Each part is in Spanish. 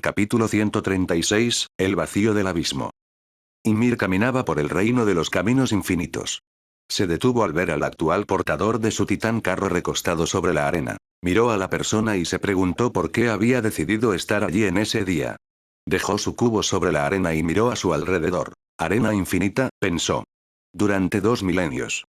Capítulo 136, El vacío del abismo. Ymir caminaba por el reino de los caminos infinitos. Se detuvo al ver al actual portador de su titán carro recostado sobre la arena. Miró a la persona y se preguntó por qué había decidido estar allí en ese día. Dejó su cubo sobre la arena y miró a su alrededor. Arena infinita, pensó. Durante 2 milenios.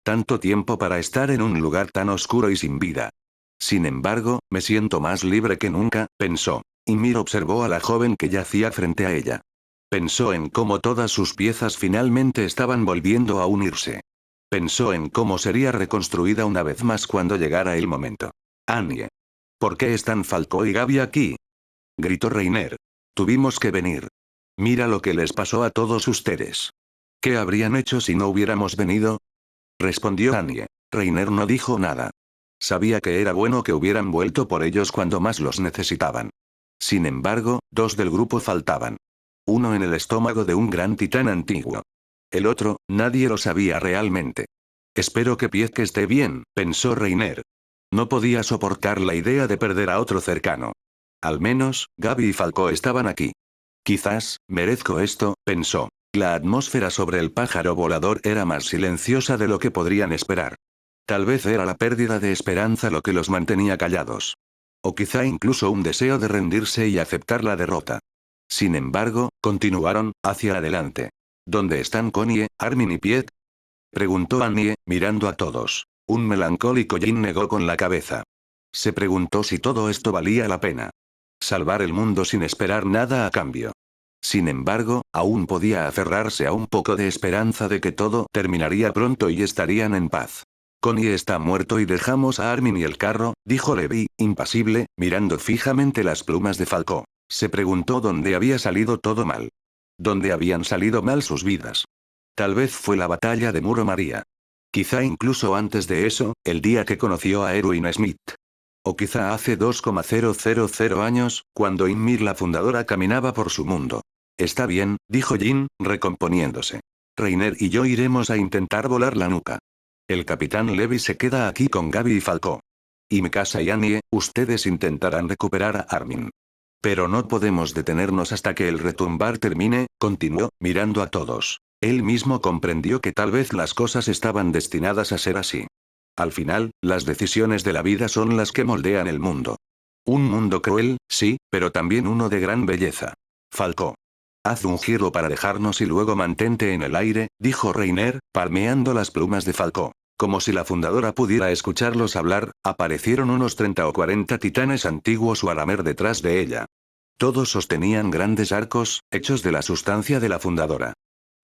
Tanto tiempo para estar en un lugar tan oscuro y sin vida. Sin embargo, me siento más libre que nunca, pensó. Ymir observó a la joven que yacía frente a ella. Pensó en cómo todas sus piezas finalmente estaban volviendo a unirse. Pensó en cómo sería reconstruida una vez más cuando llegara el momento. Anye. ¿Por qué están Falco y Gaby aquí? Gritó Reiner. Tuvimos que venir. Mira lo que les pasó a todos ustedes. ¿Qué habrían hecho si no hubiéramos venido? Respondió Anye. Reiner no dijo nada. Sabía que era bueno que hubieran vuelto por ellos cuando más los necesitaban. Sin embargo, 2 del grupo faltaban. Uno en el estómago de un gran titán antiguo. El otro, nadie lo sabía realmente. Espero que Piezque esté bien, pensó Reiner. No podía soportar la idea de perder a otro cercano. Al menos, Gaby y Falco estaban aquí. Quizás, merezco esto, pensó. La atmósfera sobre el pájaro volador era más silenciosa de lo que podrían esperar. Tal vez era la pérdida de esperanza lo que los mantenía callados. O quizá incluso un deseo de rendirse y aceptar la derrota. Sin embargo, continuaron, hacia adelante. ¿Dónde están Connie, Armin y Piet? Preguntó Anye, mirando a todos. Un melancólico Jin negó con la cabeza. Se preguntó si todo esto valía la pena. Salvar el mundo sin esperar nada a cambio. Sin embargo, aún podía aferrarse a un poco de esperanza de que todo terminaría pronto y estarían en paz. Connie está muerto y dejamos a Armin y el carro, dijo Levi, impasible, mirando fijamente las plumas de Falco. Se preguntó dónde había salido todo mal. ¿Dónde habían salido mal sus vidas? Tal vez fue la batalla de Muro María. Quizá incluso antes de eso, el día que conoció a Erwin Smith. O quizá hace 2,000 años, cuando Ymir la fundadora caminaba por su mundo. Está bien, dijo Jin, recomponiéndose. Reiner y yo iremos a intentar volar la nuca. El capitán Levi se queda aquí con Gaby y Falco. Y Mikasa y Anye, ustedes intentarán recuperar a Armin. Pero no podemos detenernos hasta que el retumbar termine, continuó, mirando a todos. Él mismo comprendió que tal vez las cosas estaban destinadas a ser así. Al final, las decisiones de la vida son las que moldean el mundo. Un mundo cruel, sí, pero también uno de gran belleza. Falco. Haz un giro para dejarnos y luego mantente en el aire, dijo Reiner, palmeando las plumas de Falco. Como si la fundadora pudiera escucharlos hablar, aparecieron unos 30 o 40 titanes antiguos o alamer detrás de ella. Todos sostenían grandes arcos, hechos de la sustancia de la fundadora.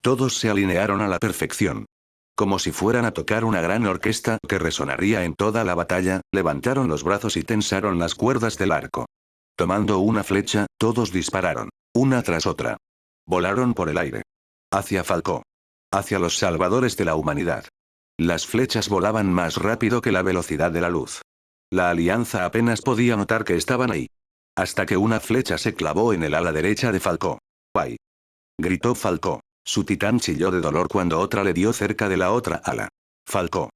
Todos se alinearon a la perfección. Como si fueran a tocar una gran orquesta que resonaría en toda la batalla, levantaron los brazos y tensaron las cuerdas del arco. Tomando una flecha, todos dispararon, una tras otra. Volaron por el aire. Hacia Falco. Hacia los salvadores de la humanidad. Las flechas volaban más rápido que la velocidad de la luz. La alianza apenas podía notar que estaban ahí. Hasta que una flecha se clavó en el ala derecha de Falco. ¡Ay! Gritó Falco. Su titán chilló de dolor cuando otra le dio cerca de la otra ala. Falco.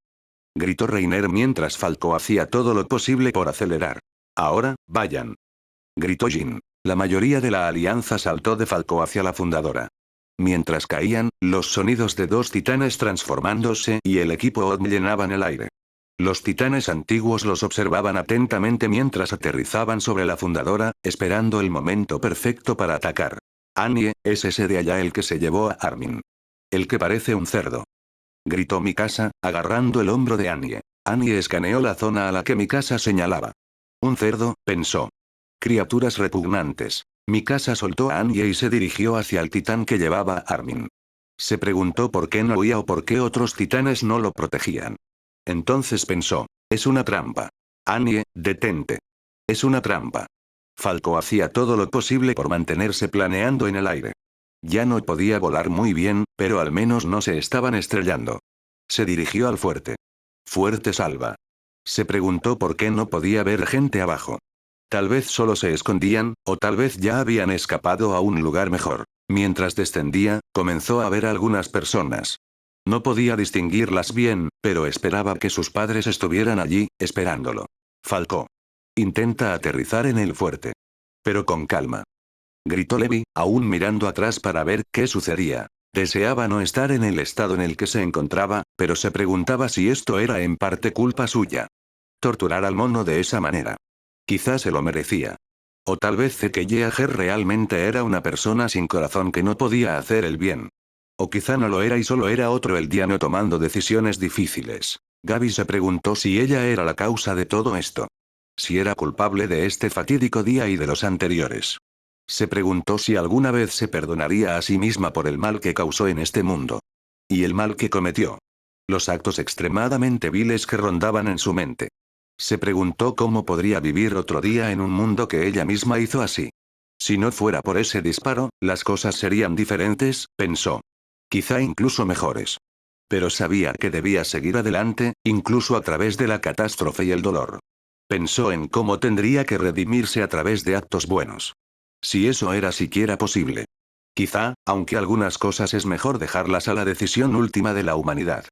Gritó Reiner mientras Falco hacía todo lo posible por acelerar. Ahora, vayan. Gritó Jin. La mayoría de la alianza saltó de Falco hacia la fundadora. Mientras caían, los sonidos de 2 titanes transformándose y el equipo Odd llenaban el aire. Los titanes antiguos los observaban atentamente mientras aterrizaban sobre la fundadora, esperando el momento perfecto para atacar. Anye, es ese de allá el que se llevó a Armin. El que parece un cerdo. Gritó Mikasa, agarrando el hombro de Anye. Anye escaneó la zona a la que Mikasa señalaba. Un cerdo, pensó. Criaturas repugnantes. Mikasa soltó a Anye y se dirigió hacia el titán que llevaba a Armin. Se preguntó por qué no huía o por qué otros titanes no lo protegían. Entonces pensó, es una trampa. Anye, detente. Es una trampa. Falco hacía todo lo posible por mantenerse planeando en el aire. Ya no podía volar muy bien, pero al menos no se estaban estrellando. Se dirigió al fuerte. Fuerte salva. Se preguntó por qué no podía ver gente abajo. Tal vez solo se escondían, o tal vez ya habían escapado a un lugar mejor. Mientras descendía, comenzó a ver algunas personas. No podía distinguirlas bien, pero esperaba que sus padres estuvieran allí, esperándolo. Falco. Intenta aterrizar en el fuerte. Pero con calma. Gritó Levi, aún mirando atrás para ver qué sucedía. Deseaba no estar en el estado en el que se encontraba, pero se preguntaba si esto era en parte culpa suya. Torturar al mono de esa manera. Quizás se lo merecía. O tal vez Zeke Yeager realmente era una persona sin corazón que no podía hacer el bien. O quizá no lo era y solo era otro eldiano tomando decisiones difíciles. Gaby se preguntó si ella era la causa de todo esto. Si era culpable de este fatídico día y de los anteriores. Se preguntó si alguna vez se perdonaría a sí misma por el mal que causó en este mundo. Y el mal que cometió. Los actos extremadamente viles que rondaban en su mente. Se preguntó cómo podría vivir otro día en un mundo que ella misma hizo así. Si no fuera por ese disparo, las cosas serían diferentes, pensó. Quizá incluso mejores. Pero sabía que debía seguir adelante, incluso a través de la catástrofe y el dolor. Pensó en cómo tendría que redimirse a través de actos buenos. Si eso era siquiera posible. Quizá, aunque algunas cosas es mejor dejarlas a la decisión última de la humanidad.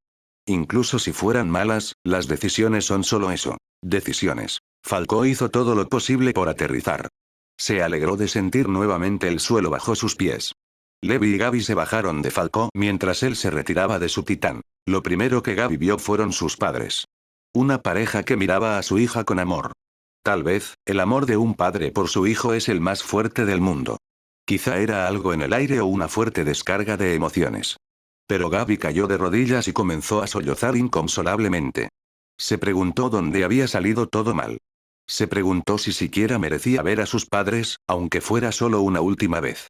Incluso si fueran malas, las decisiones son solo eso. Decisiones. Falcó hizo todo lo posible por aterrizar. Se alegró de sentir nuevamente el suelo bajo sus pies. Levi y Gaby se bajaron de Falcó mientras él se retiraba de su titán. Lo primero que Gaby vio fueron sus padres. Una pareja que miraba a su hija con amor. Tal vez, el amor de un padre por su hijo es el más fuerte del mundo. Quizá era algo en el aire o una fuerte descarga de emociones. Pero Gaby cayó de rodillas y comenzó a sollozar inconsolablemente. Se preguntó dónde había salido todo mal. Se preguntó si siquiera merecía ver a sus padres, aunque fuera solo una última vez.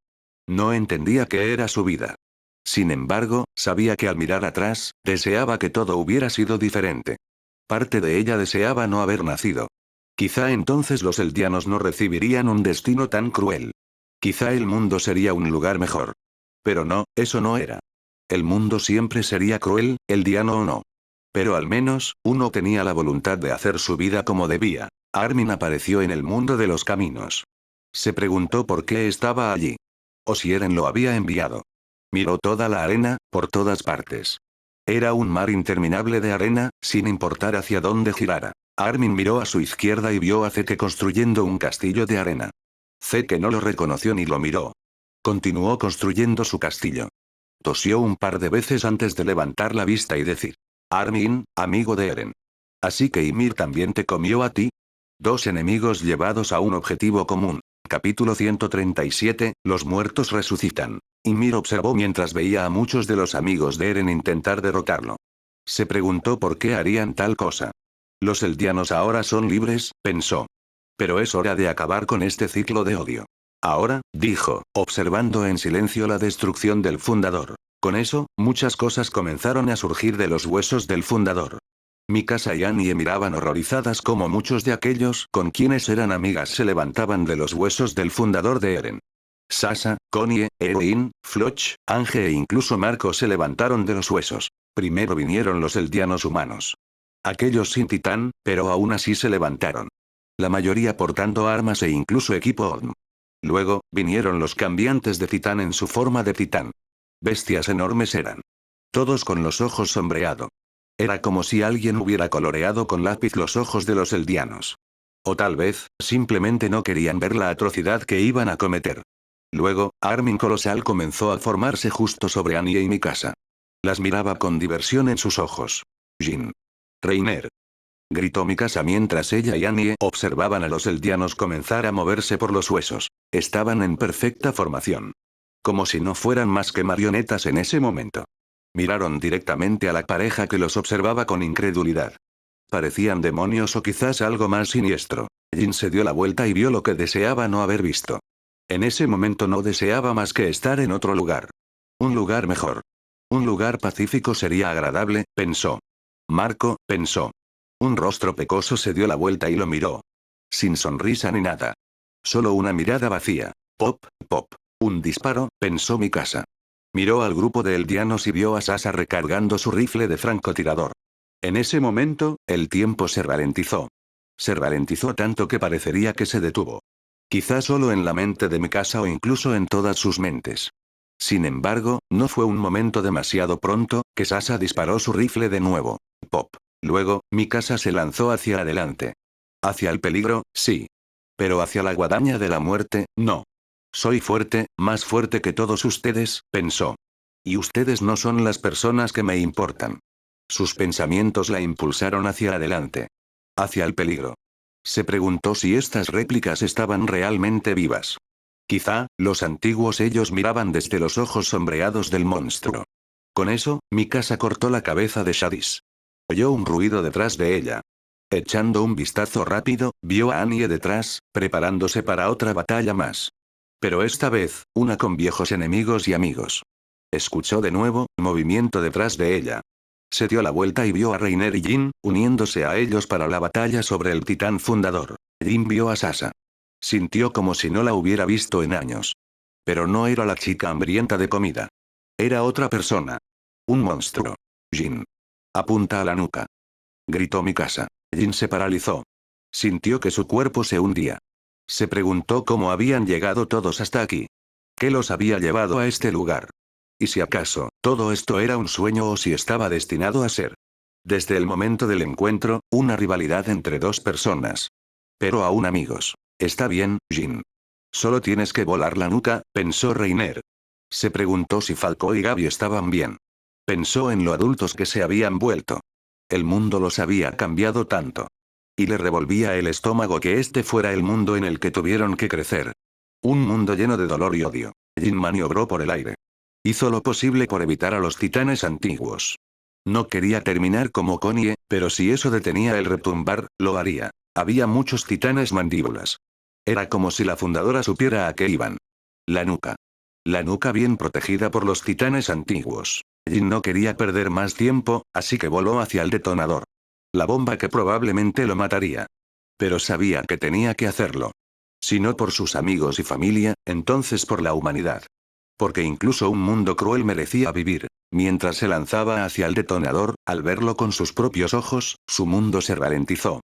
No entendía qué era su vida. Sin embargo, sabía que al mirar atrás, deseaba que todo hubiera sido diferente. Parte de ella deseaba no haber nacido. Quizá entonces los eldianos no recibirían un destino tan cruel. Quizá el mundo sería un lugar mejor. Pero no, eso no era. El mundo siempre sería cruel, eldiano o no. Pero al menos, uno tenía la voluntad de hacer su vida como debía. Armin apareció en el mundo de los caminos. Se preguntó por qué estaba allí. O si Eren lo había enviado. Miró toda la arena, por todas partes. Era un mar interminable de arena, sin importar hacia dónde girara. Armin miró a su izquierda y vio a Zeke construyendo un castillo de arena. Zeke no lo reconoció ni lo miró. Continuó construyendo su castillo. Tosió un par de veces antes de levantar la vista y decir: Armin, amigo de Eren. Así que Ymir también te comió a ti. Dos enemigos llevados a un objetivo común. Capítulo 137, los muertos resucitan. Ymir observó mientras veía a muchos de los amigos de Eren intentar derrotarlo. Se preguntó por qué harían tal cosa. Los eldianos ahora son libres, pensó. Pero es hora de acabar con este ciclo de odio. Ahora, dijo, observando en silencio la destrucción del fundador. Con eso, muchas cosas comenzaron a surgir de los huesos del fundador. Mikasa y Annie miraban horrorizadas como muchos de aquellos con quienes eran amigas se levantaban de los huesos del fundador de Eren. Sasa, Konie, Eowyn, Floch, Ange e incluso Marco se levantaron de los huesos. Primero vinieron los eldianos humanos. Aquellos sin titán, pero aún así se levantaron. La mayoría portando armas e incluso equipo ODM. Luego, vinieron los cambiantes de titán en su forma de titán. Bestias enormes eran. Todos con los ojos sombreado. Era como si alguien hubiera coloreado con lápiz los ojos de los eldianos. O tal vez, simplemente no querían ver la atrocidad que iban a cometer. Luego, Armin colosal comenzó a formarse justo sobre Annie y Mikasa. Las miraba con diversión en sus ojos. Jin. Reiner. Gritó Mikasa mientras ella y Annie observaban a los eldianos comenzar a moverse por los huesos. Estaban en perfecta formación. Como si no fueran más que marionetas en ese momento. Miraron directamente a la pareja que los observaba con incredulidad. Parecían demonios o quizás algo más siniestro. Jin se dio la vuelta y vio lo que deseaba no haber visto. En ese momento no deseaba más que estar en otro lugar. Un lugar mejor. Un lugar pacífico sería agradable, pensó. Marco, pensó. Un rostro pecoso se dio la vuelta y lo miró. Sin sonrisa ni nada. Solo una mirada vacía. Pop, pop. Un disparo, pensó Mikasa. Miró al grupo de eldianos y vio a Sasa recargando su rifle de francotirador. En ese momento, el tiempo se ralentizó. Se ralentizó tanto que parecería que se detuvo. Quizá solo en la mente de Mikasa o incluso en todas sus mentes. Sin embargo, no fue un momento demasiado pronto, que Sasa disparó su rifle de nuevo. Pop. Luego, Mikasa se lanzó hacia adelante. Hacia el peligro, sí. Pero hacia la guadaña de la muerte, no. Soy fuerte, más fuerte que todos ustedes, pensó. Y ustedes no son las personas que me importan. Sus pensamientos la impulsaron hacia adelante. Hacia el peligro. Se preguntó si estas réplicas estaban realmente vivas. Quizá, los antiguos ellos miraban desde los ojos sombreados del monstruo. Con eso, Mikasa cortó la cabeza de Shadis. Oyó un ruido detrás de ella. Echando un vistazo rápido, vio a Annie detrás, preparándose para otra batalla más. Pero esta vez, una con viejos enemigos y amigos. Escuchó de nuevo, movimiento detrás de ella. Se dio la vuelta y vio a Reiner y Jin, uniéndose a ellos para la batalla sobre el titán fundador. Jin vio a Sasa. Sintió como si no la hubiera visto en años. Pero no era la chica hambrienta de comida. Era otra persona. Un monstruo. Jin. Apunta a la nuca. Gritó Mikasa. Jin se paralizó. Sintió que su cuerpo se hundía. Se preguntó cómo habían llegado todos hasta aquí. ¿Qué los había llevado a este lugar? Y si acaso, todo esto era un sueño o si estaba destinado a ser. Desde el momento del encuentro, una rivalidad entre dos personas. Pero aún amigos. Está bien, Jin. Solo tienes que volar la nuca, pensó Reiner. Se preguntó si Falco y Gaby estaban bien. Pensó en lo adultos que se habían vuelto. El mundo los había cambiado tanto. Y le revolvía el estómago que este fuera el mundo en el que tuvieron que crecer. Un mundo lleno de dolor y odio. Jin maniobró por el aire. Hizo lo posible por evitar a los titanes antiguos. No quería terminar como Konie, pero si eso detenía el retumbar, lo haría. Había muchos titanes mandíbulas. Era como si la fundadora supiera a qué iban. La nuca. La nuca bien protegida por los titanes antiguos. Jin no quería perder más tiempo, así que voló hacia el detonador. La bomba que probablemente lo mataría. Pero sabía que tenía que hacerlo. Si no por sus amigos y familia, entonces por la humanidad. Porque incluso un mundo cruel merecía vivir. Mientras se lanzaba hacia el detonador, al verlo con sus propios ojos, su mundo se ralentizó.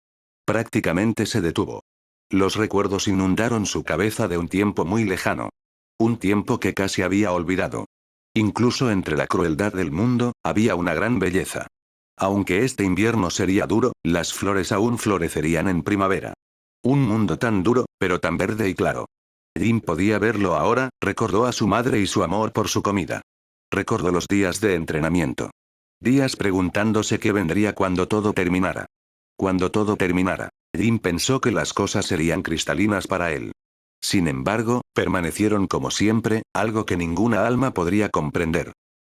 Prácticamente se detuvo. Los recuerdos inundaron su cabeza de un tiempo muy lejano. Un tiempo que casi había olvidado. Incluso entre la crueldad del mundo, había una gran belleza. Aunque este invierno sería duro, las flores aún florecerían en primavera. Un mundo tan duro, pero tan verde y claro. Jin podía verlo ahora, recordó a su madre y su amor por su comida. Recordó los días de entrenamiento. Días preguntándose qué vendría cuando todo terminara. Cuando todo terminara, Jin pensó que las cosas serían cristalinas para él. Sin embargo, permanecieron como siempre, algo que ninguna alma podría comprender.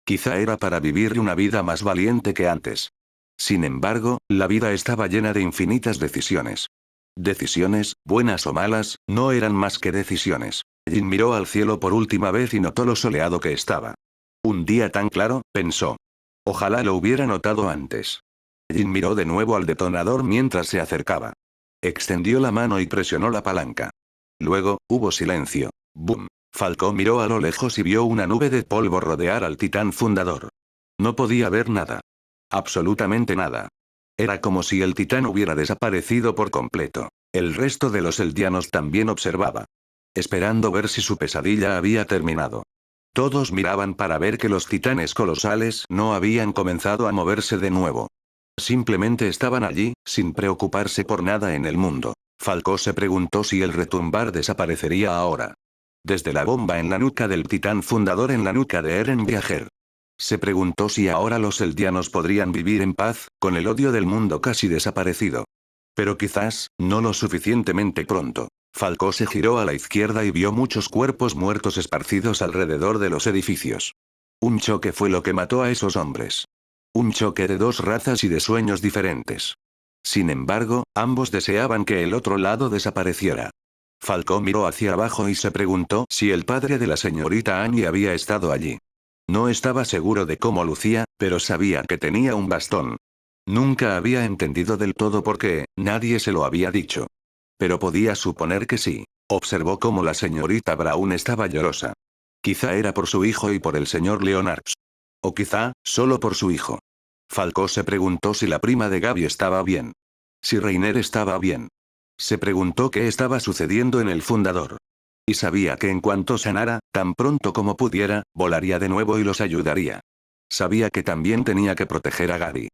Quizá era para vivir una vida más valiente que antes. Sin embargo, la vida estaba llena de infinitas decisiones. Decisiones, buenas o malas, no eran más que decisiones. Jin miró al cielo por última vez y notó lo soleado que estaba. Un día tan claro, pensó. Ojalá lo hubiera notado antes. Jin miró de nuevo al detonador mientras se acercaba. Extendió la mano y presionó la palanca. Luego, hubo silencio. ¡Bum! Falco miró a lo lejos y vio una nube de polvo rodear al titán fundador. No podía ver nada. Absolutamente nada. Era como si el titán hubiera desaparecido por completo. El resto de los eldianos también observaba. Esperando ver si su pesadilla había terminado. Todos miraban para ver que los titanes colosales no habían comenzado a moverse de nuevo. Simplemente estaban allí, sin preocuparse por nada en el mundo. Falco se preguntó si el retumbar desaparecería ahora. Desde la bomba en la nuca del titán fundador en la nuca de Eren Viajer. Se preguntó si ahora los eldianos podrían vivir en paz, con el odio del mundo casi desaparecido. Pero quizás, no lo suficientemente pronto. Falco se giró a la izquierda y vio muchos cuerpos muertos esparcidos alrededor de los edificios. Un choque fue lo que mató a esos hombres. Un choque de dos razas y de sueños diferentes. Sin embargo, ambos deseaban que el otro lado desapareciera. Falco miró hacia abajo y se preguntó si el padre de la señorita Annie había estado allí. No estaba seguro de cómo lucía, pero sabía que tenía un bastón. Nunca había entendido del todo por qué, nadie se lo había dicho. Pero podía suponer que sí. Observó cómo la señorita Brown estaba llorosa. Quizá era por su hijo y por el señor Leonard. O quizá, solo por su hijo. Falco se preguntó si la prima de Gaby estaba bien. Si Reiner estaba bien. Se preguntó qué estaba sucediendo en el fundador. Y sabía que en cuanto sanara, tan pronto como pudiera, volaría de nuevo y los ayudaría. Sabía que también tenía que proteger a Gaby.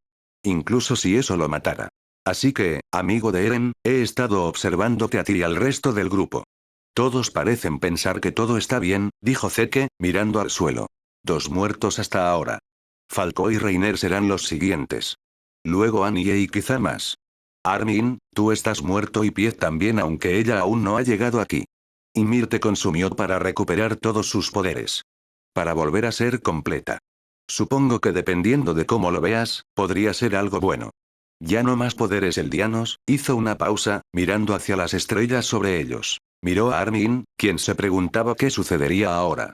Incluso si eso lo matara. Así que, amigo de Eren, he estado observándote a ti y al resto del grupo. Todos parecen pensar que todo está bien, dijo Zeke, mirando al suelo. 2 muertos hasta ahora. Falco y Reiner serán los siguientes. Luego Annie y quizá más. Armin, tú estás muerto y Piet también, aunque ella aún no ha llegado aquí. Ymir te consumió para recuperar todos sus poderes. Para volver a ser completa. Supongo que dependiendo de cómo lo veas, podría ser algo bueno. Ya no más poderes eldianos, hizo una pausa, mirando hacia las estrellas sobre ellos. Miró a Armin, quien se preguntaba qué sucedería ahora.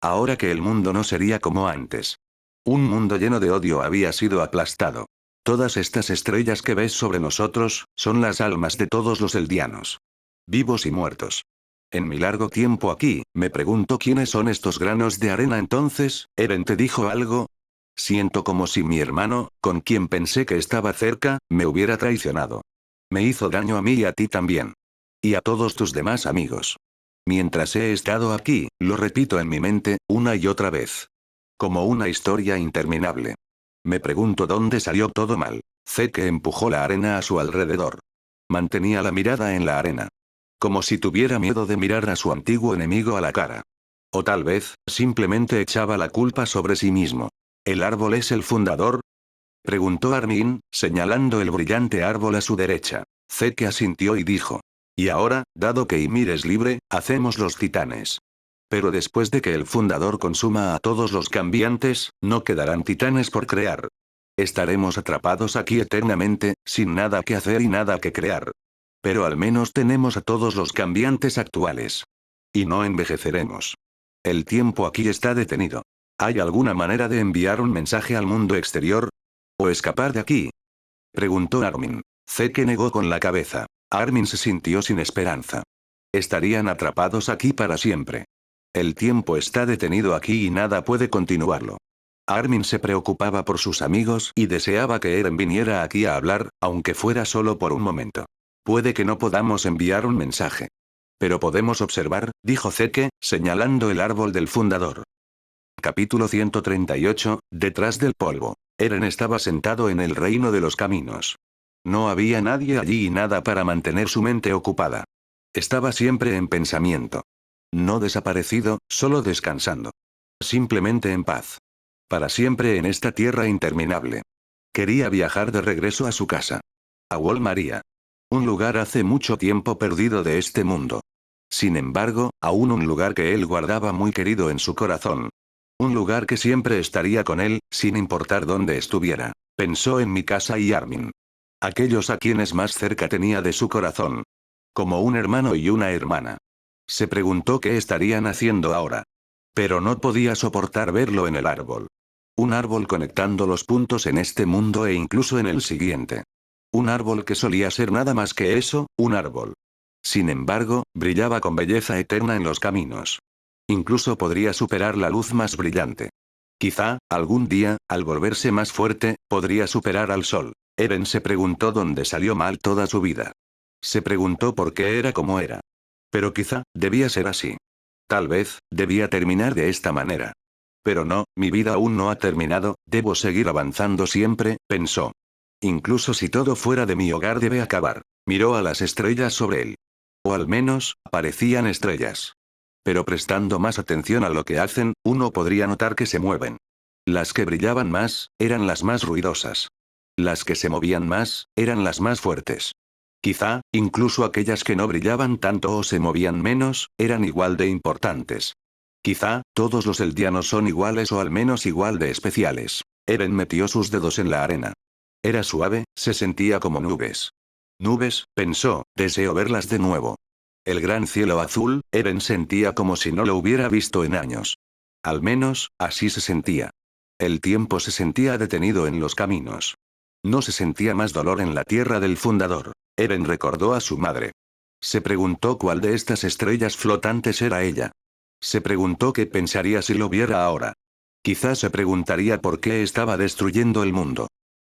Ahora que el mundo no sería como antes. Un mundo lleno de odio había sido aplastado. Todas estas estrellas que ves sobre nosotros, son las almas de todos los eldianos. Vivos y muertos. En mi largo tiempo aquí, me pregunto quiénes son estos granos de arena entonces. ¿Eren te dijo algo? Siento como si mi hermano, con quien pensé que estaba cerca, me hubiera traicionado. Me hizo daño a mí y a ti también. Y a todos tus demás amigos. Mientras he estado aquí, lo repito en mi mente, una y otra vez. Como una historia interminable. Me pregunto dónde salió todo mal. Zeke empujó la arena a su alrededor. Mantenía la mirada en la arena. Como si tuviera miedo de mirar a su antiguo enemigo a la cara. O tal vez, simplemente echaba la culpa sobre sí mismo. ¿El árbol es el fundador? Preguntó Armin, señalando el brillante árbol a su derecha. Zeke asintió y dijo. Y ahora, dado que Ymir es libre, hacemos los titanes. Pero después de que el fundador consuma a todos los cambiantes, no quedarán titanes por crear. Estaremos atrapados aquí eternamente, sin nada que hacer y nada que crear. Pero al menos tenemos a todos los cambiantes actuales. Y no envejeceremos. El tiempo aquí está detenido. ¿Hay alguna manera de enviar un mensaje al mundo exterior? ¿O escapar de aquí? Preguntó Armin. Zeke negó con la cabeza. Armin se sintió sin esperanza. Estarían atrapados aquí para siempre. El tiempo está detenido aquí y nada puede continuarlo. Armin se preocupaba por sus amigos y deseaba que Eren viniera aquí a hablar, aunque fuera solo por un momento. Puede que no podamos enviar un mensaje. Pero podemos observar, dijo Zeke, señalando el árbol del fundador. Capítulo 138, detrás del polvo. Eren estaba sentado en el reino de los caminos. No había nadie allí y nada para mantener su mente ocupada. Estaba siempre en pensamiento. No desaparecido, solo descansando. Simplemente en paz. Para siempre en esta tierra interminable. Quería viajar de regreso a su casa. A Wall Maria. Un lugar hace mucho tiempo perdido de este mundo. Sin embargo, aún un lugar que él guardaba muy querido en su corazón. Un lugar que siempre estaría con él, sin importar dónde estuviera. Pensó en mi casa y Armin. Aquellos a quienes más cerca tenía de su corazón. Como un hermano y una hermana. Se preguntó qué estarían haciendo ahora. Pero no podía soportar verlo en el árbol. Un árbol conectando los puntos en este mundo e incluso en el siguiente. Un árbol que solía ser nada más que eso, un árbol. Sin embargo, brillaba con belleza eterna en los caminos. Incluso podría superar la luz más brillante. Quizá, algún día, al volverse más fuerte, podría superar al sol. Eren se preguntó dónde salió mal toda su vida. Se preguntó por qué era como era. Pero quizá, debía ser así. Tal vez, debía terminar de esta manera. Pero no, mi vida aún no ha terminado, debo seguir avanzando siempre, pensó. Incluso si todo fuera de mi hogar debe acabar. Miró a las estrellas sobre él. O al menos, parecían estrellas. Pero prestando más atención a lo que hacen, uno podría notar que se mueven. Las que brillaban más, eran las más ruidosas. Las que se movían más, eran las más fuertes. Quizá, incluso aquellas que no brillaban tanto o se movían menos, eran igual de importantes. Quizá, todos los eldianos son iguales o al menos igual de especiales. Eren metió sus dedos en la arena. Era suave, se sentía como nubes. Nubes, pensó, deseo verlas de nuevo. El gran cielo azul, Eren sentía como si no lo hubiera visto en años. Al menos, así se sentía. El tiempo se sentía detenido en los caminos. No se sentía más dolor en la tierra del fundador. Eren recordó a su madre. Se preguntó cuál de estas estrellas flotantes era ella. Se preguntó qué pensaría si lo viera ahora. Quizás se preguntaría por qué estaba destruyendo el mundo.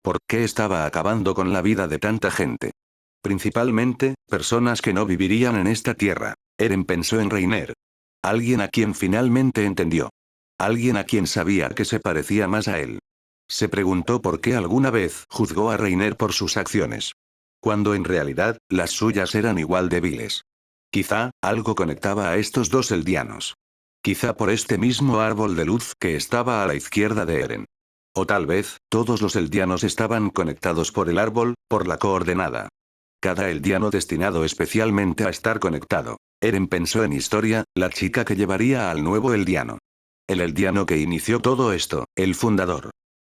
¿Por qué estaba acabando con la vida de tanta gente? Principalmente, personas que no vivirían en esta tierra. Eren pensó en Reiner. Alguien a quien finalmente entendió. Alguien a quien sabía que se parecía más a él. Se preguntó por qué alguna vez juzgó a Reiner por sus acciones. Cuando en realidad, las suyas eran igual de viles. Quizá, algo conectaba a estos dos eldianos. Quizá por este mismo árbol de luz que estaba a la izquierda de Eren. O tal vez, todos los eldianos estaban conectados por el árbol, por la coordenada. Cada eldiano destinado especialmente a estar conectado. Eren pensó en Historia, la chica que llevaría al nuevo eldiano. El eldiano que inició todo esto, el fundador.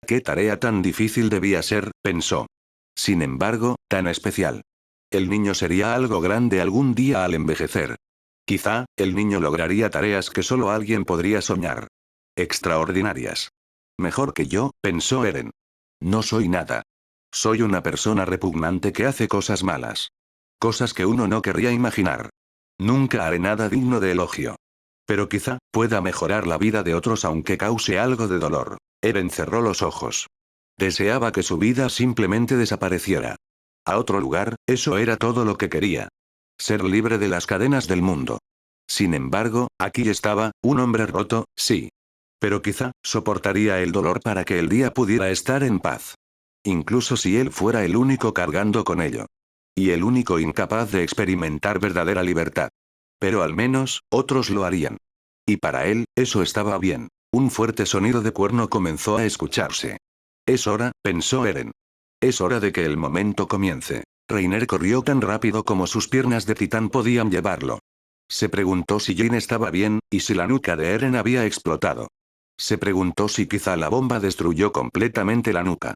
Qué tarea tan difícil debía ser, pensó. Sin embargo, tan especial. El niño sería algo grande algún día al envejecer. Quizá, el niño lograría tareas que solo alguien podría soñar. Extraordinarias. Mejor que yo, pensó Eren. No soy nada. Soy una persona repugnante que hace cosas malas. Cosas que uno no querría imaginar. Nunca haré nada digno de elogio. Pero quizá, pueda mejorar la vida de otros aunque cause algo de dolor. Eren cerró los ojos. Deseaba que su vida simplemente desapareciera. A otro lugar, eso era todo lo que quería. Ser libre de las cadenas del mundo. Sin embargo, aquí estaba, un hombre roto, sí. Pero quizá, soportaría el dolor para que el día pudiera estar en paz. Incluso si él fuera el único cargando con ello. Y el único incapaz de experimentar verdadera libertad. Pero al menos, otros lo harían. Y para él, eso estaba bien. Un fuerte sonido de cuerno comenzó a escucharse. Es hora, pensó Eren. Es hora de que el momento comience. Reiner corrió tan rápido como sus piernas de titán podían llevarlo. Se preguntó si Jin estaba bien, y si la nuca de Eren había explotado. Se preguntó si quizá la bomba destruyó completamente la nuca.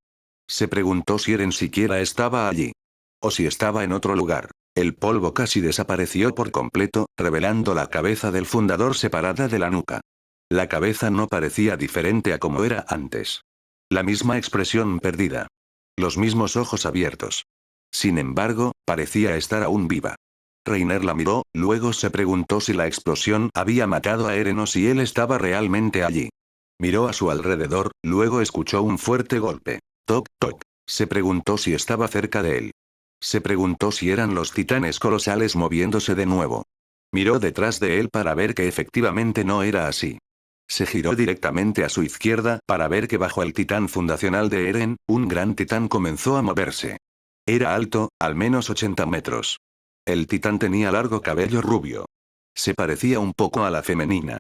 Se preguntó si Eren siquiera estaba allí. O si estaba en otro lugar. El polvo casi desapareció por completo, revelando la cabeza del fundador separada de la nuca. La cabeza no parecía diferente a como era antes. La misma expresión perdida. Los mismos ojos abiertos. Sin embargo, parecía estar aún viva. Reiner la miró, luego se preguntó si la explosión había matado a Eren o si él estaba realmente allí. Miró a su alrededor, luego escuchó un fuerte golpe. Toc, toc. Se preguntó si estaba cerca de él. Se preguntó si eran los titanes colosales moviéndose de nuevo. Miró detrás de él para ver que efectivamente no era así. Se giró directamente a su izquierda para ver que bajo el titán fundacional de Eren, un gran titán comenzó a moverse. Era alto, al menos 80 metros. El titán tenía largo cabello rubio. Se parecía un poco a la femenina.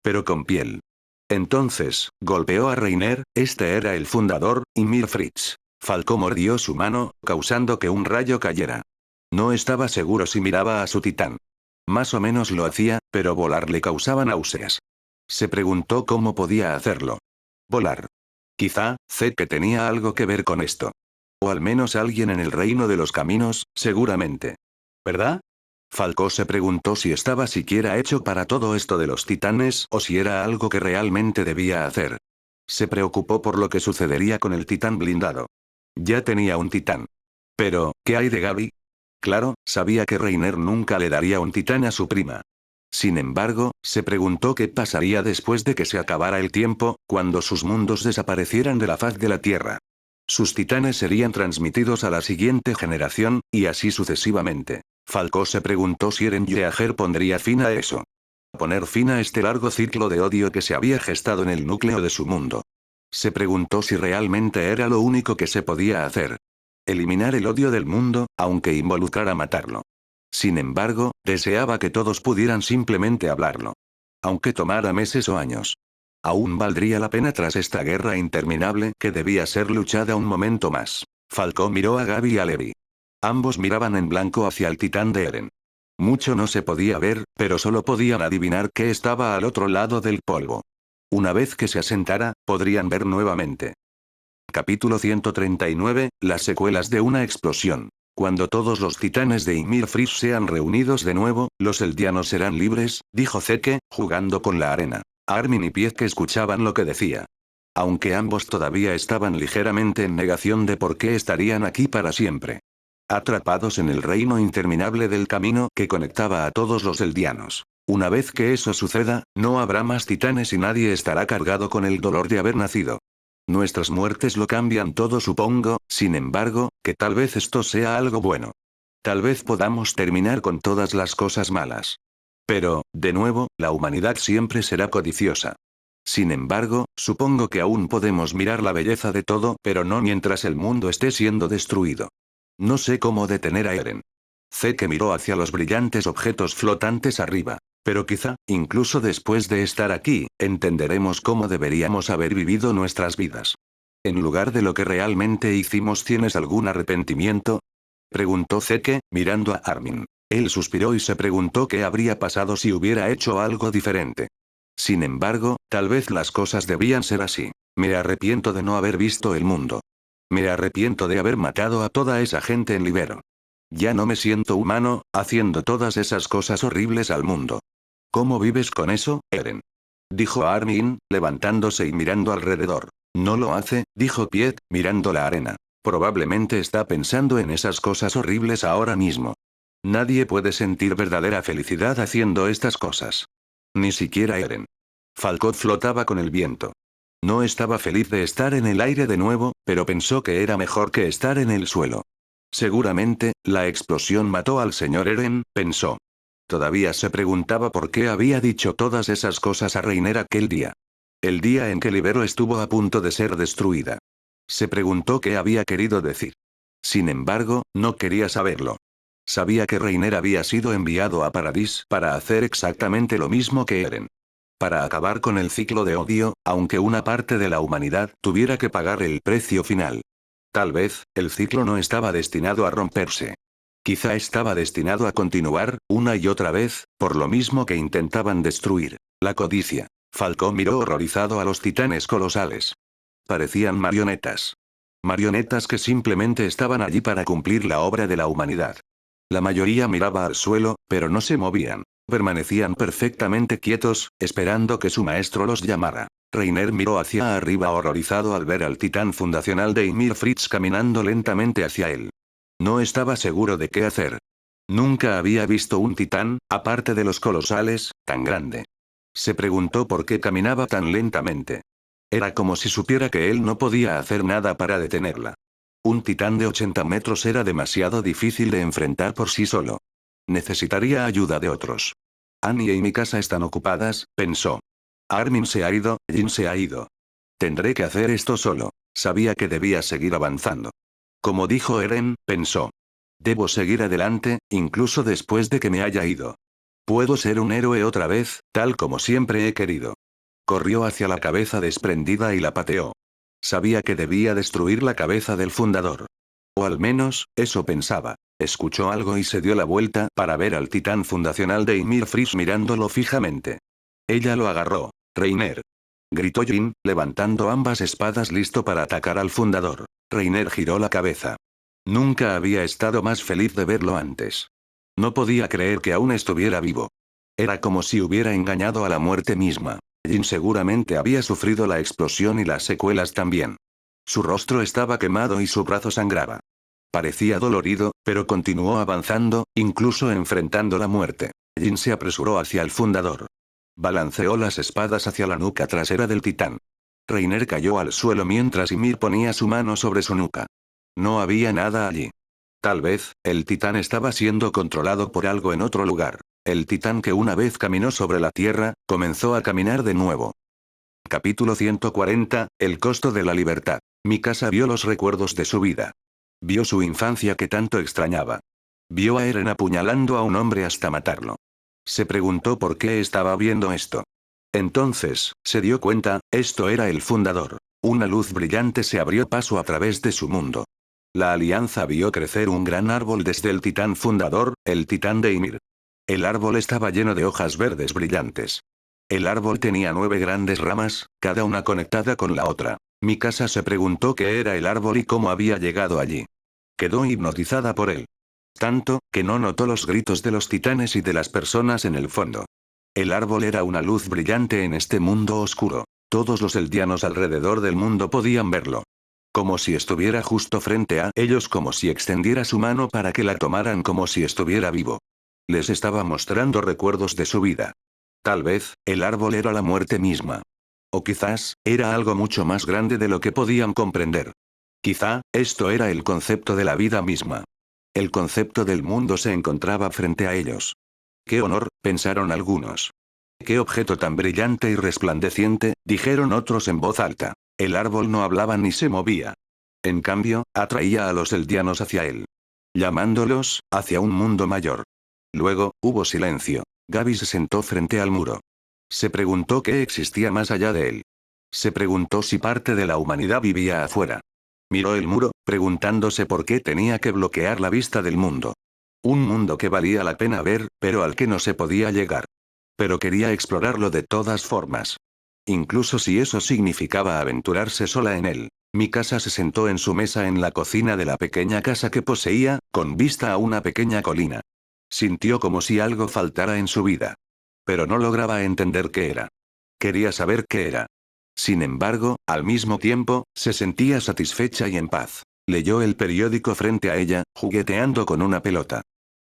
Pero con piel. Entonces, golpeó a Reiner, este era el fundador, Ymir Fritz. Falco mordió su mano, causando que un rayo cayera. No estaba seguro si miraba a su titán. Más o menos lo hacía, pero volar le causaba náuseas. Se preguntó cómo podía hacerlo. Volar. Quizá, Zeke tenía algo que ver con esto. O al menos alguien en el reino de los caminos, seguramente. ¿Verdad? Falco se preguntó si estaba siquiera hecho para todo esto de los titanes o si era algo que realmente debía hacer. Se preocupó por lo que sucedería con el titán blindado. Ya tenía un titán. Pero, ¿qué hay de Gaby? Claro, sabía que Reiner nunca le daría un titán a su prima. Sin embargo, se preguntó qué pasaría después de que se acabara el tiempo, cuando sus mundos desaparecieran de la faz de la Tierra. Sus titanes serían transmitidos a la siguiente generación, y así sucesivamente. Falco se preguntó si Eren Yeager pondría fin a eso. Poner fin a este largo ciclo de odio que se había gestado en el núcleo de su mundo. Se preguntó si realmente era lo único que se podía hacer. Eliminar el odio del mundo, aunque involucrara matarlo. Sin embargo, deseaba que todos pudieran simplemente hablarlo. Aunque tomara meses o años. Aún valdría la pena tras esta guerra interminable que debía ser luchada un momento más. Falco miró a Gaby y a Levi. Ambos miraban en blanco hacia el titán de Eren. Mucho no se podía ver, pero solo podían adivinar qué estaba al otro lado del polvo. Una vez que se asentara, podrían ver nuevamente. Capítulo 139, las secuelas de una explosión. Cuando todos los titanes de Ymir Fritz sean reunidos de nuevo, los eldianos serán libres, dijo Zeke, jugando con la arena. Armin y Pieck escuchaban lo que decía. Aunque ambos todavía estaban ligeramente en negación de por qué estarían aquí para siempre. Atrapados en el reino interminable del camino que conectaba a todos los eldianos. Una vez que eso suceda, no habrá más titanes y nadie estará cargado con el dolor de haber nacido. Nuestras muertes lo cambian todo, supongo, sin embargo, que tal vez esto sea algo bueno. Tal vez podamos terminar con todas las cosas malas. Pero, de nuevo, la humanidad siempre será codiciosa. Sin embargo, supongo que aún podemos mirar la belleza de todo, pero no mientras el mundo esté siendo destruido. No sé cómo detener a Eren. Zeke miró hacia los brillantes objetos flotantes arriba. Pero quizá, incluso después de estar aquí, entenderemos cómo deberíamos haber vivido nuestras vidas. En lugar de lo que realmente hicimos, ¿tienes algún arrepentimiento? Preguntó Zeke, mirando a Armin. Él suspiró y se preguntó qué habría pasado si hubiera hecho algo diferente. Sin embargo, tal vez las cosas debían ser así. Me arrepiento de no haber visto el mundo. Me arrepiento de haber matado a toda esa gente en Libero. Ya no me siento humano, haciendo todas esas cosas horribles al mundo. ¿Cómo vives con eso, Eren? Dijo Armin, levantándose y mirando alrededor. No lo hace, dijo Piet, mirando la arena. Probablemente está pensando en esas cosas horribles ahora mismo. Nadie puede sentir verdadera felicidad haciendo estas cosas. Ni siquiera Eren. Falcott flotaba con el viento. No estaba feliz de estar en el aire de nuevo, pero pensó que era mejor que estar en el suelo. Seguramente, la explosión mató al señor Eren, pensó. Todavía se preguntaba por qué había dicho todas esas cosas a Reiner aquel día. El día en que Libero estuvo a punto de ser destruida. Se preguntó qué había querido decir. Sin embargo, no quería saberlo. Sabía que Reiner había sido enviado a Paradis para hacer exactamente lo mismo que Eren. Para acabar con el ciclo de odio, aunque una parte de la humanidad tuviera que pagar el precio final. Tal vez, el ciclo no estaba destinado a romperse. Quizá estaba destinado a continuar, una y otra vez, por lo mismo que intentaban destruir. La codicia. Falcón miró horrorizado a los titanes colosales. Parecían marionetas. Marionetas que simplemente estaban allí para cumplir la obra de la humanidad. La mayoría miraba al suelo, pero no se movían. Permanecían perfectamente quietos, esperando que su maestro los llamara. Reiner miró hacia arriba horrorizado al ver al titán fundacional de Ymir Fritz caminando lentamente hacia él. No estaba seguro de qué hacer. Nunca había visto un titán, aparte de los colosales, tan grande. Se preguntó por qué caminaba tan lentamente. Era como si supiera que él no podía hacer nada para detenerla. Un titán de 80 metros era demasiado difícil de enfrentar por sí solo. Necesitaría ayuda de otros. Annie y Mikasa están ocupadas, pensó. Armin se ha ido, Jin se ha ido. Tendré que hacer esto solo. Sabía que debía seguir avanzando. Como dijo Eren, pensó. Debo seguir adelante, incluso después de que me haya ido. Puedo ser un héroe otra vez, tal como siempre he querido. Corrió hacia la cabeza desprendida y la pateó. Sabía que debía destruir la cabeza del fundador. O al menos, eso pensaba. Escuchó algo y se dio la vuelta para ver al titán fundacional de Ymir Fritz mirándolo fijamente. Ella lo agarró. Reiner. Gritó Jin, levantando ambas espadas listo para atacar al fundador. Reiner giró la cabeza. Nunca había estado más feliz de verlo antes. No podía creer que aún estuviera vivo. Era como si hubiera engañado a la muerte misma. Jin seguramente había sufrido la explosión y las secuelas también. Su rostro estaba quemado y su brazo sangraba. Parecía dolorido, pero continuó avanzando, incluso enfrentando la muerte. Jin se apresuró hacia el fundador. Balanceó las espadas hacia la nuca trasera del titán. Reiner cayó al suelo mientras Ymir ponía su mano sobre su nuca. No había nada allí. Tal vez, el titán estaba siendo controlado por algo en otro lugar. El titán que una vez caminó sobre la tierra, comenzó a caminar de nuevo. Capítulo 140, el costo de la libertad. Mikasa vio los recuerdos de su vida. Vio su infancia que tanto extrañaba. Vio a Eren apuñalando a un hombre hasta matarlo. Se preguntó por qué estaba viendo esto. Entonces, se dio cuenta, esto era el fundador. Una luz brillante se abrió paso a través de su mundo. La alianza vio crecer un gran árbol desde el titán fundador, el titán de Ymir. El árbol estaba lleno de hojas verdes brillantes. El árbol tenía 9 grandes ramas, cada una conectada con la otra. Mikasa se preguntó qué era el árbol y cómo había llegado allí. Quedó hipnotizada por él. Tanto, que no notó los gritos de los titanes y de las personas en el fondo. El árbol era una luz brillante en este mundo oscuro. Todos los eldianos alrededor del mundo podían verlo. Como si estuviera justo frente a ellos, como si extendiera su mano para que la tomaran, como si estuviera vivo. Les estaba mostrando recuerdos de su vida. Tal vez, el árbol era la muerte misma. O quizás, era algo mucho más grande de lo que podían comprender. Quizá, esto era el concepto de la vida misma. El concepto del mundo se encontraba frente a ellos. ¡Qué honor!, pensaron algunos. ¡Qué objeto tan brillante y resplandeciente!, dijeron otros en voz alta. El árbol no hablaba ni se movía. En cambio, atraía a los eldianos hacia él. llamándolos, hacia un mundo mayor. Luego, hubo silencio. Gaby se sentó frente al muro. Se preguntó qué existía más allá de él. Se preguntó si parte de la humanidad vivía afuera. Miró el muro, preguntándose por qué tenía que bloquear la vista del mundo. Un mundo que valía la pena ver, pero al que no se podía llegar. Pero quería explorarlo de todas formas. Incluso si eso significaba aventurarse sola en él. Mikasa se sentó en su mesa en la cocina de la pequeña casa que poseía, con vista a una pequeña colina. Sintió como si algo faltara en su vida. Pero no lograba entender qué era. Quería saber qué era. Sin embargo, al mismo tiempo, se sentía satisfecha y en paz. Leyó el periódico frente a ella, jugueteando con una pelota.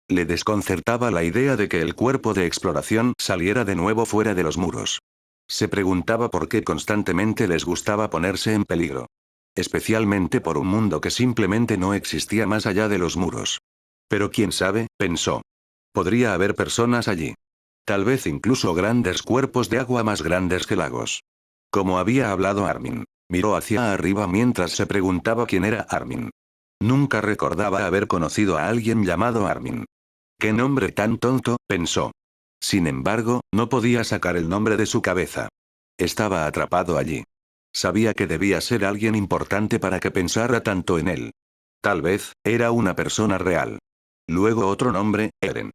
Le desconcertaba la idea de que el cuerpo de exploración saliera de nuevo fuera de los muros. Se preguntaba por qué constantemente les gustaba ponerse en peligro. Especialmente por un mundo que simplemente no existía más allá de los muros. Pero quién sabe, pensó. Podría haber personas allí. Tal vez incluso grandes cuerpos de agua más grandes que lagos. Como había hablado Armin. Miró hacia arriba mientras se preguntaba quién era Armin. Nunca recordaba haber conocido a alguien llamado Armin. «Qué nombre tan tonto», pensó. Sin embargo, no podía sacar el nombre de su cabeza. Estaba atrapado allí. Sabía que debía ser alguien importante para que pensara tanto en él. Tal vez, era una persona real. Luego otro nombre, Eren.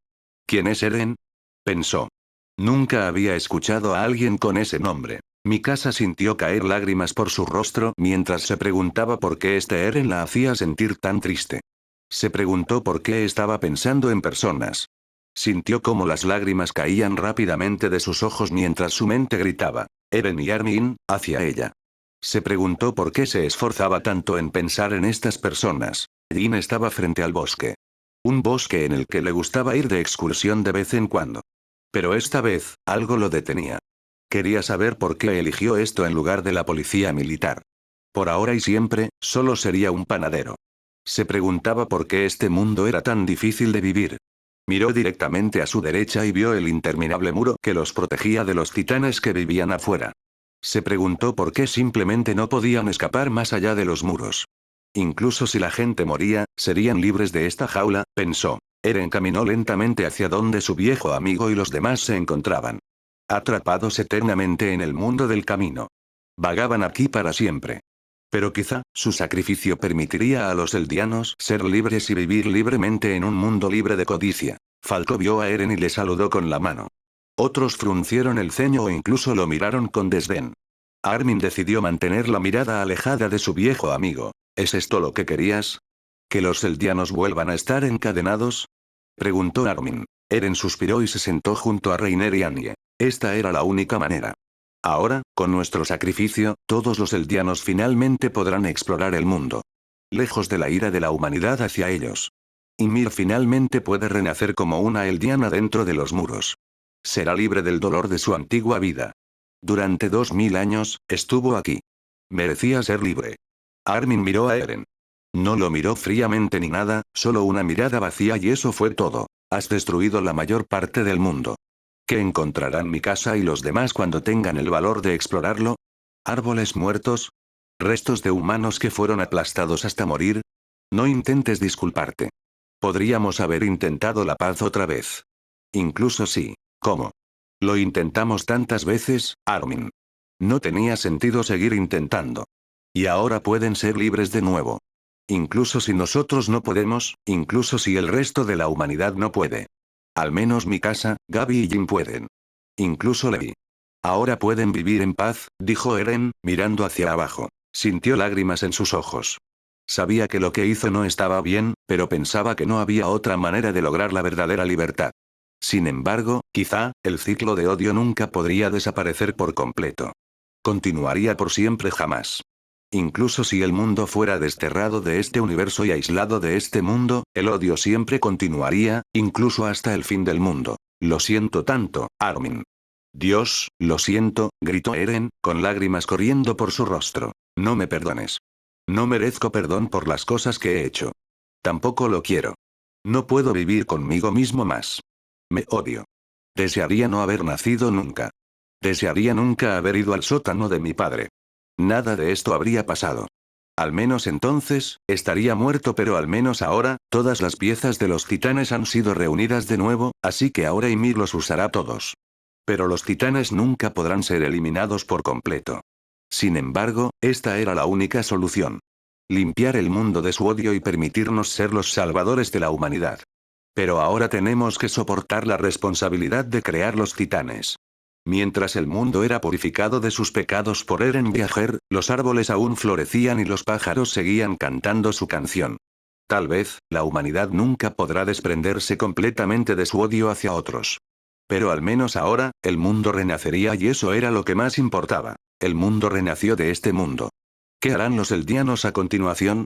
¿Quién es Eren?, pensó. Nunca había escuchado a alguien con ese nombre. Mikasa sintió caer lágrimas por su rostro mientras se preguntaba por qué este Eren la hacía sentir tan triste. Se preguntó por qué estaba pensando en personas. Sintió como las lágrimas caían rápidamente de sus ojos mientras su mente gritaba, Eren y Armin, hacia ella. Se preguntó por qué se esforzaba tanto en pensar en estas personas. Jin estaba frente al bosque. Un bosque en el que le gustaba ir de excursión de vez en cuando. Pero esta vez, algo lo detenía. Quería saber por qué eligió esto en lugar de la policía militar. Por ahora y siempre, solo sería un panadero. Se preguntaba por qué este mundo era tan difícil de vivir. Miró directamente a su derecha y vio el interminable muro que los protegía de los titanes que vivían afuera. Se preguntó por qué simplemente no podían escapar más allá de los muros. Incluso si la gente moría, serían libres de esta jaula, pensó. Eren caminó lentamente hacia donde su viejo amigo y los demás se encontraban. Atrapados eternamente en el mundo del camino. Vagaban aquí para siempre. Pero quizá, su sacrificio permitiría a los eldianos ser libres y vivir libremente en un mundo libre de codicia. Falco vio a Eren y le saludó con la mano. Otros fruncieron el ceño o incluso lo miraron con desdén. Armin decidió mantener la mirada alejada de su viejo amigo. ¿Es esto lo que querías? ¿Que los eldianos vuelvan a estar encadenados?, preguntó Armin. Eren suspiró y se sentó junto a Reiner y Anye. Esta era la única manera. Ahora, con nuestro sacrificio, todos los eldianos finalmente podrán explorar el mundo. Lejos de la ira de la humanidad hacia ellos. Ymir finalmente puede renacer como una eldiana dentro de los muros. Será libre del dolor de su antigua vida. Durante 2000 años, estuvo aquí. Merecía ser libre. Armin miró a Eren. No lo miró fríamente ni nada, solo una mirada vacía y eso fue todo. Has destruido la mayor parte del mundo. ¿Qué encontrarán Mikasa y los demás cuando tengan el valor de explorarlo? ¿Árboles muertos? ¿Restos de humanos que fueron aplastados hasta morir? No intentes disculparte. Podríamos haber intentado la paz otra vez. Incluso sí. ¿Cómo? Lo intentamos tantas veces, Armin. No tenía sentido seguir intentando. Y ahora pueden ser libres de nuevo. Incluso si nosotros no podemos, incluso si el resto de la humanidad no puede. Al menos Mikasa, Gaby y Jin pueden. Incluso Levi. Ahora pueden vivir en paz, dijo Eren, mirando hacia abajo. Sintió lágrimas en sus ojos. Sabía que lo que hizo no estaba bien, pero pensaba que no había otra manera de lograr la verdadera libertad. Sin embargo, quizá, el ciclo de odio nunca podría desaparecer por completo. Continuaría por siempre jamás. Incluso si el mundo fuera desterrado de este universo y aislado de este mundo, el odio siempre continuaría, incluso hasta el fin del mundo. Lo siento tanto, Armin. Dios, lo siento, gritó Eren, con lágrimas corriendo por su rostro. No me perdones. No merezco perdón por las cosas que he hecho. Tampoco lo quiero. No puedo vivir conmigo mismo más. Me odio. Desearía no haber nacido nunca. Desearía nunca haber ido al sótano de mi padre. Nada de esto habría pasado. Al menos entonces, estaría muerto, pero al menos ahora, Todas las piezas de los titanes han sido reunidas de nuevo, así que ahora Ymir los usará todos. Pero los titanes nunca podrán ser eliminados por completo. Sin embargo, esta era la única solución. Limpiar el mundo de su odio y permitirnos ser los salvadores de la humanidad. Pero ahora tenemos que soportar la responsabilidad de crear los titanes. Mientras el mundo era purificado de sus pecados por Eren Viajer, los árboles aún florecían y los pájaros seguían cantando su canción. Tal vez, la humanidad nunca podrá desprenderse completamente de su odio hacia otros. Pero al menos ahora, el mundo renacería y eso era lo que más importaba. El mundo renació de este mundo. ¿Qué harán los eldianos a continuación?